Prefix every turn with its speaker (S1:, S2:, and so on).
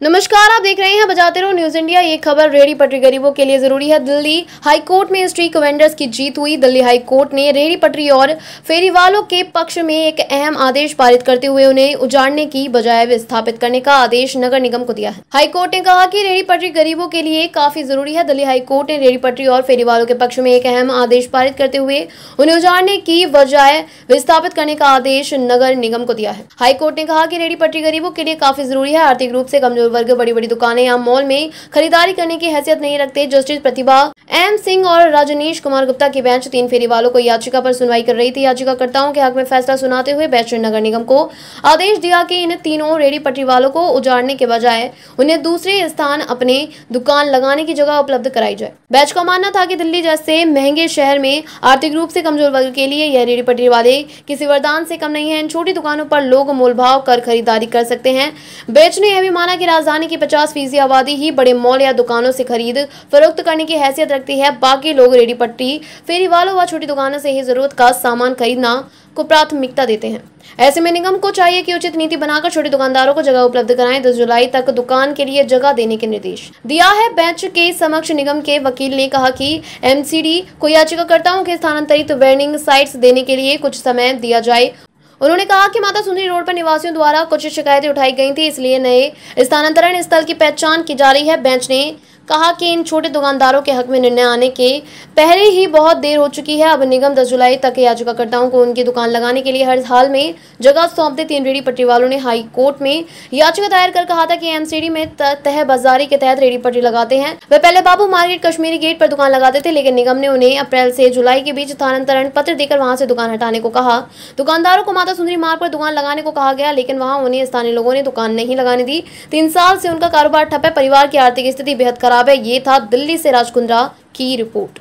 S1: नमस्कार, आप देख रहे हैं बजाते रहो न्यूज इंडिया। ये खबर रेहड़ी पटरी गरीबों के लिए जरूरी है। दिल्ली हाई कोर्ट में स्ट्रीट वेंडर्स की जीत हुई। दिल्ली हाई कोर्ट ने रेहड़ी पटरी और फेरी वालों के पक्ष में एक अहम आदेश पारित करते हुए उन्हें उजाड़ने की बजाय विस्थापित करने का आदेश नगर निगम को दिया है। हाई कोर्ट ने कहा कि रेहड़ी पटरी गरीबों के लिए काफी जरूरी है। दिल्ली हाई कोर्ट ने रेहड़ी पटरी और फेरी वालों के पक्ष में एक अहम आदेश पारित करते हुए उन्हें उजाड़ने की बजाय विस्थापित करने का आदेश नगर निगम को दिया है। हाई कोर्ट ने कहा कि रेहड़ी पटरी गरीबों के लिए काफी जरूरी है। आर्थिक रूप से कमजोर वर्ग बड़ी बड़ी दुकानें या मॉल में खरीदारी करने की हैसियत नहीं रखते। जस्टिस प्रतिभा एम सिंह और रजनीश कुमार गुप्ता की बेंच 3 फेरी वालों को याचिका पर सुनवाई कर रही थी। याचिकाकर्ताओं के हक में फैसला सुनाते हुए बेंच ने नगर निगम को आदेश दिया कि इन तीनों रेहड़ी पटरी वालों को उजाड़ने के बजाय उन्हें दूसरे स्थान अपने दुकान लगाने की जगह उपलब्ध कराई जाए। बेंच का मानना था कि दिल्ली जैसे महंगे शहर में आर्थिक रूप से कमजोर वर्ग के लिए यह रेहड़ी पटरी वाले किसी वरदान से कम नहीं है। इन छोटी दुकानों पर लोग मोलभाव कर खरीदारी कर सकते हैं। बेंच ने यह भी माना कि राजधानी की 50% आबादी ही बड़े मॉल या दुकानों से खरीद फरोख्त करने की हैसियत रखती है। बाकी लोग रेहड़ी पट्टी फेरी वालों व छोटी दुकानों से ही जरूरत का सामान खरीदना को प्राथमिकता देते हैं। ऐसे में निगम को चाहिए कि उचित नीति बनाकर छोटे दुकानदारों को जगह उपलब्ध कराएं। 10 जुलाई तक दुकान के लिए जगह देने के निर्देश दिया है। बेंच के समक्ष निगम के वकील ने कहा कि एमसीडी को याचिकाकर्ताओं के स्थानांतरित वेंडिंग साइट्स देने के लिए कुछ समय दिया जाए। उन्होंने कहा कि माता सुंदरी रोड पर निवासियों द्वारा कुछ शिकायतें उठाई गई थी, इसलिए नए स्थानांतरण स्थल की पहचान की जा रही है। बेंच ने कहा कि इन छोटे दुकानदारों के हक में निर्णय आने के पहले ही बहुत देर हो चुकी है। अब निगम 10 जुलाई तक याचिकाकर्ताओं को उनकी दुकान लगाने के लिए हर हाल में जगह सौंप दे। 3 रेहड़ी पटरी वालों ने हाई कोर्ट में याचिका दायर कर कहा था कि एमसीडी में तह बाजारी के तहत रेहड़ी पटरी लगाते हैं। वे पहले बाबू मार्केट कश्मीरी गेट पर दुकान लगाते थे, लेकिन निगम ने उन्हें अप्रैल से जुलाई के बीच स्थानांतरण पत्र देकर वहां से दुकान हटाने को कहा। दुकानदारों को माता सुंदरी मार्ग पर दुकान लगाने को कहा गया, लेकिन वहां उन्हें स्थानीय लोगों ने दुकान नहीं लगाने दी। 3 साल से उनका कारोबार ठप है। परिवार की आर्थिक स्थिति बेहद खराब है। ये था दिल्ली से राज कुंद्रा की रिपोर्ट।